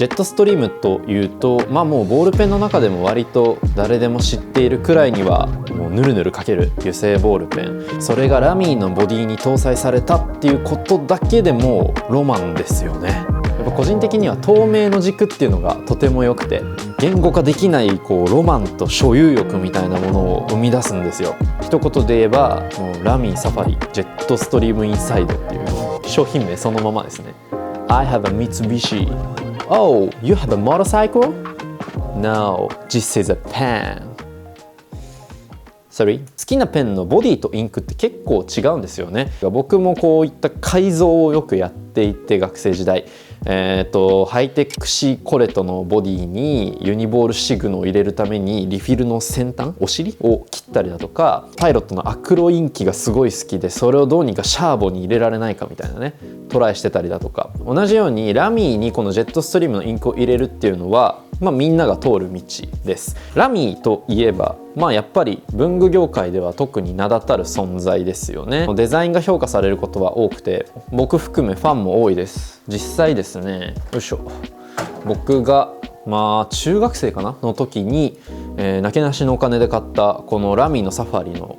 ジェットストリームというと、もうボールペンの中でも割と誰でも知っているくらいにはもうヌルヌル書ける油性ボールペン、それがラミーのボディに搭載されたっていうことだけでもうロマンですよね。やっぱ個人的には透明の軸っていうのがとても良くて、言語化できないロマンと所有欲みたいなものを生み出すんですよ。一言で言えばもうラミーサファリジェットストリームインサイドっていう商品名そのままですね。 I have a Mitsubishi. Oh, you have a motorcycle? No, this is a pen. Sorry? 好きなペンのボディとインクって結構違うんですよね。僕もこういった改造をよくやっていて、学生時代ハイテクシーコレトのボディにユニボールシグノを入れるためにリフィルの先端お尻を切ったりだとか、パイロットのアクロインキがすごい好きで、それをどうにかシャーボに入れられないかみたいなねトライしてたりだとか、同じようにラミーにこのジェットストリームのインクを入れるっていうのはみんなが通る道です。ラミーといえばやっぱり文具業界では特に名だたる存在ですよね。デザインが評価されることは多くて、僕含めファンも多いです。実際ですね、よいしょ、僕が中学生かなの時に、なけなしのお金で買ったこのラミーのサファリの、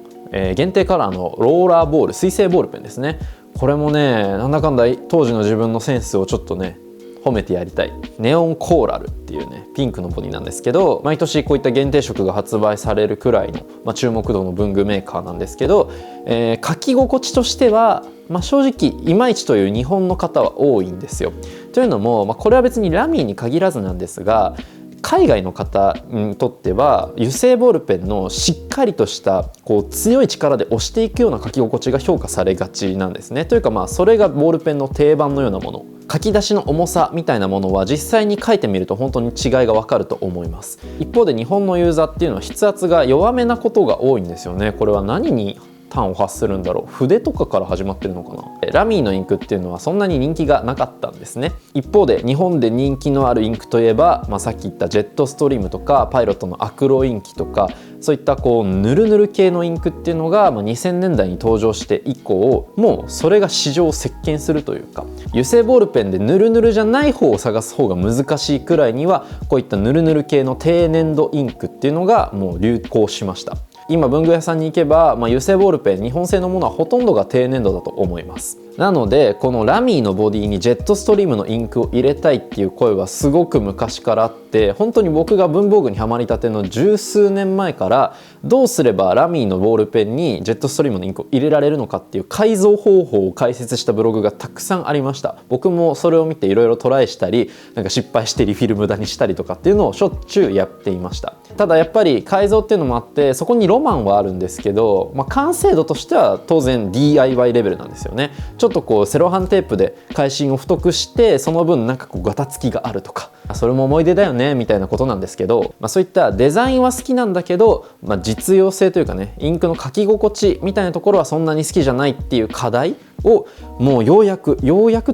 限定カラーのローラーボール水性ボールペンですね。これもね、なんだかんだ当時の自分のセンスをちょっとね褒めてやりたい。ネオンコーラルっていうねピンクのボディなんですけど、毎年こういった限定色が発売されるくらいの、注目度の文具メーカーなんですけど、書き心地としては、正直いまいちという日本の方は多いんですよ。というのも、これは別にラミーに限らずなんですが、海外の方にとっては油性ボールペンのしっかりとした強い力で押していくような書き心地が評価されがちなんですね。というかそれがボールペンの定番のようなもの、書き出しの重さみたいなものは実際に書いてみると本当に違いがわかると思います。一方で日本のユーザーっていうのは筆圧が弱めなことが多いんですよね。これは何に端を発するんだろう、筆とかから始まってるのかな。ラミーのインクっていうのはそんなに人気がなかったんですね。一方で日本で人気のあるインクといえば、さっき言ったジェットストリームとかパイロットのアクロインキとか、そういったヌルヌル系のインクっていうのが2000年代に登場して以降、もうそれが市場を席巻するというか、油性ボールペンでヌルヌルじゃない方を探す方が難しいくらいには、こういったヌルヌル系の低粘度インクっていうのがもう流行しました。今文具屋さんに行けば、油性ボールペン日本製のものはほとんどが低粘度だと思います。なのでこのラミーのボディにジェットストリームのインクを入れたいっていう声はすごく昔からあって、本当に僕が文房具にはまりたての十数年前からどうすればラミーのボールペンにジェットストリームのインクを入れられるのかっていう改造方法を解説したブログがたくさんありました。僕もそれを見ていろいろトライしたり、失敗してリフィル無駄にしたりとかっていうのをしょっちゅうやっていました。ただやっぱり改造っていうのもあって、そこにロマンはあるんですけど、完成度としては当然 DIY レベルなんですよね。ちょっとセロハンテープで返芯を太くして、その分ガタつきがあるとか、それも思い出だよねみたいなことなんですけど、そういったデザインは好きなんだけど、実用性というかね、インクの書き心地みたいなところはそんなに好きじゃないっていう課題をもうようやく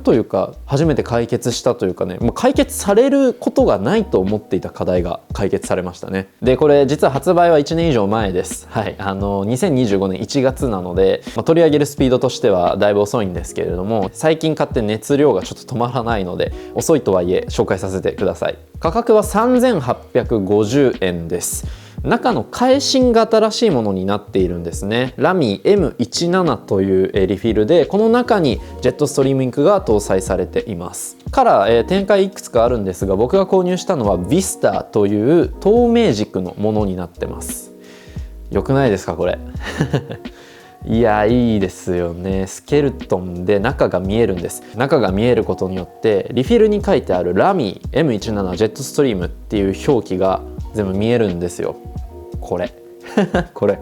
というか初めて解決したというかね、もう解決されることがないと思っていた課題が解決されましたね。でこれ実は発売は1年以上前です。はい、2025年1月なので、取り上げるスピードとしてはだいぶ遅いんですけれども、最近買って熱量がちょっと止まらないので遅いとはいえ紹介させてください。価格は3850円です。中の返芯が新しいものになっているんですね。ラミー M17 というリフィルで、この中にジェットストリームインクが搭載されています。カラー、展開いくつかあるんですが、僕が購入したのは Vista という透明軸のものになってます。よくないですかこれいやいいですよね。スケルトンで中が見えるんです。中が見えることによってリフィルに書いてあるラミー M17 ジェットストリームっていう表記が全部見えるんですよ。これこれ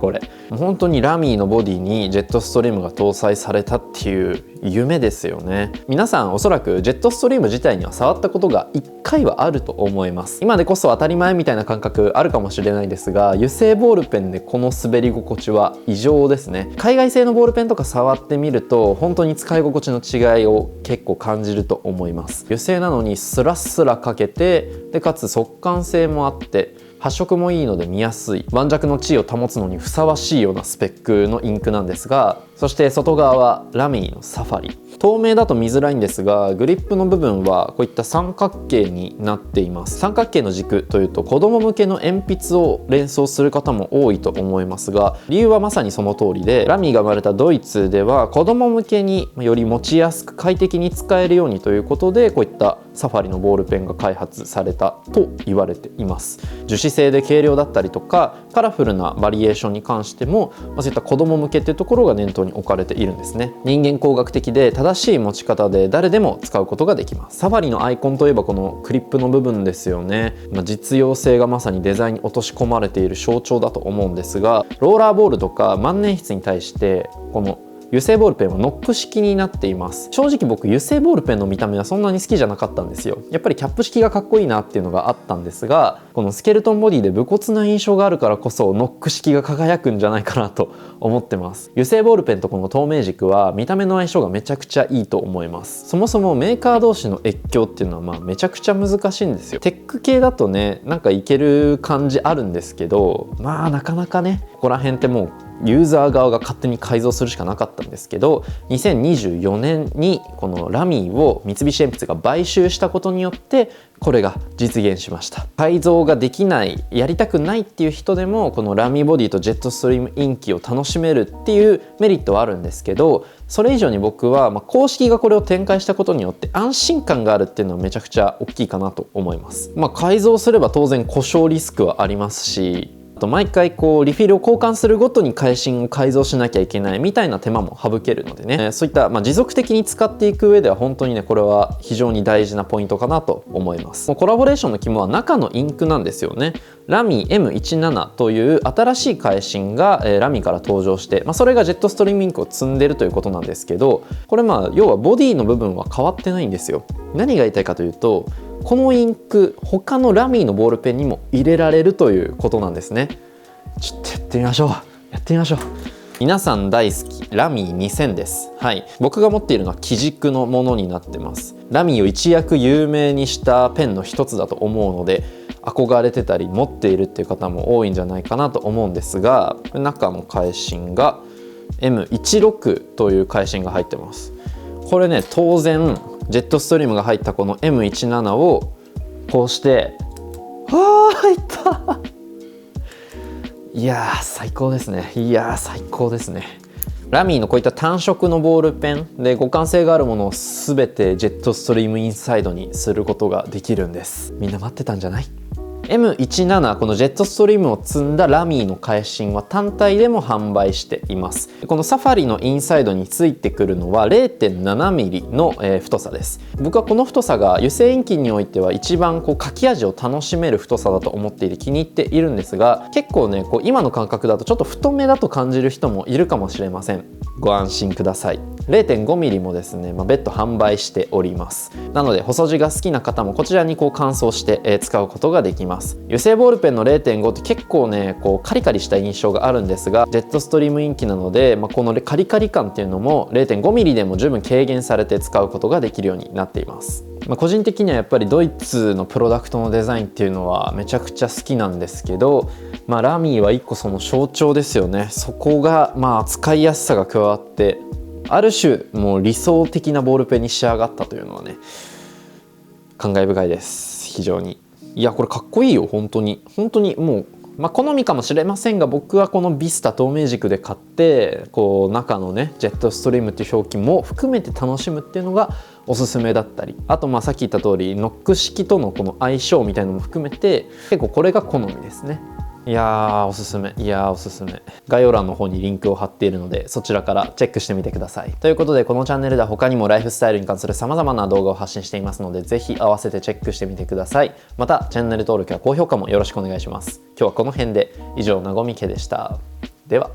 本当にラミーのボディにジェットストリームが搭載されたっていう夢ですよね。皆さんおそらくジェットストリーム自体には触ったことが1回はあると思います。今でこそ当たり前みたいな感覚あるかもしれないですが、油性ボールペンでこの滑り心地は異常ですね。海外製のボールペンとか触ってみると本当に使い心地の違いを結構感じると思います。油性なのにスラスラかけて、でかつ速乾性もあって発色もいいので見やすい、盤石の地位を保つのにふさわしいようなスペックのインクなんですが、そして外側はラミーのサファリ。透明だと見づらいんですが、グリップの部分はこういった三角形になっています。三角形の軸というと子供向けの鉛筆を連想する方も多いと思いますが、理由はまさにその通りで、ラミーが生まれたドイツでは子供向けにより持ちやすく快適に使えるようにということで、こういったサファリのボールペンが開発されたと言われています。樹脂製で軽量だったりとかカラフルなバリエーションに関しても、そういった子供向けっていうところが念頭に置かれているんですね。人間工学的で正しい持ち方で誰でも使うことができます。サファリのアイコンといえばこのクリップの部分ですよね。実用性がまさにデザインに落とし込まれている象徴だと思うんですが、ローラーボールとか万年筆に対してこの油性ボールペンはノック式になっています。正直僕油性ボールペンの見た目はそんなに好きじゃなかったんですよ。やっぱりキャップ式がかっこいいなっていうのがあったんですが、このスケルトンボディで武骨な印象があるからこそノック式が輝くんじゃないかなと思ってます。油性ボールペンとこの透明軸は見た目の相性がめちゃくちゃいいと思います。そもそもメーカー同士の越境っていうのはめちゃくちゃ難しいんですよ。テック系だとね、なんかいける感じあるんですけど、なかなかね、ここら辺ってもうユーザー側が勝手に改造するしかなかったんですけど、2024年にこのラミーを三菱鉛筆が買収したことによってこれが実現しました。改造ができない、やりたくないっていう人でもこのラミーボディとジェットストリームインキを楽しめるっていうメリットはあるんですけど、それ以上に僕は公式がこれを展開したことによって安心感があるっていうのはめちゃくちゃ大きいかなと思います。改造すれば当然故障リスクはありますし、あと毎回リフィルを交換するごとに返芯を改造しなきゃいけないみたいな手間も省けるのでね、そういった持続的に使っていく上では本当にね、これは非常に大事なポイントかなと思います。コラボレーションの肝は中のインクなんですよね。ラミー M17 という新しい返芯がラミーから登場して、それがジェットストリームインクを積んでるということなんですけど、これ要はボディの部分は変わってないんですよ。何が言いたいかというと、このインク他のラミーのボールペンにも入れられるということなんですね。ちょっとやってみましょう。皆さん大好きラミー2000です。はい、僕が持っているのは基軸のものになってます。ラミーを一躍有名にしたペンの一つだと思うので、憧れてたり持っているっていう方も多いんじゃないかなと思うんですが、中の返芯が M16 という返芯が入ってます。これね、当然ジェットストリームが入ったこの M17 をこうして入ったいやー最高ですね。ラミーのこういった単色のボールペンで互換性があるものを全てジェットストリームインサイドにすることができるんです。みんな待ってたんじゃない？ M17 このジェットストリームを積んだラミーの返芯は単体でも販売しています。このサファリのインサイドについてくるのは 0.7mm の太さです。僕はこの太さが油性インキにおいては一番書き味を楽しめる太さだと思っていて気に入っているんですが、結構ね今の感覚だとちょっと太めだと感じる人もいるかもしれません。ご安心ください。 0.5mm もですね、別途販売しております。なので細字が好きな方もこちらに乾燥して、使うことができます。油性ボールペンの 0.5 って結構ねカリカリした印象があるんですが、ジェットストリームインキなので、このカリカリ感っていうのも 0.5mm でも十分軽減されて使うことができるようになっています。個人的にはやっぱりドイツのプロダクトのデザインっていうのはめちゃくちゃ好きなんですけど、ラミーは一個その象徴ですよね。そこが使いやすさが加わってある種もう理想的なボールペンに仕上がったというのはね、感慨深いです。非常に。いやこれかっこいいよ。本当にもう好みかもしれませんが、僕はこのビスタ透明軸で買って中のねジェットストリームっていう表記も含めて楽しむっていうのがおすすめだったり、あとさっき言った通りノック式とのこの相性みたいなのも含めて結構これが好みですね。いやーおすすめ。概要欄の方にリンクを貼っているのでそちらからチェックしてみてください。ということでこのチャンネルでは他にもライフスタイルに関する様々な動画を発信していますので、ぜひ合わせてチェックしてみてください。またチャンネル登録や高評価もよろしくお願いします。今日はこの辺で。以上なごみけでした。では。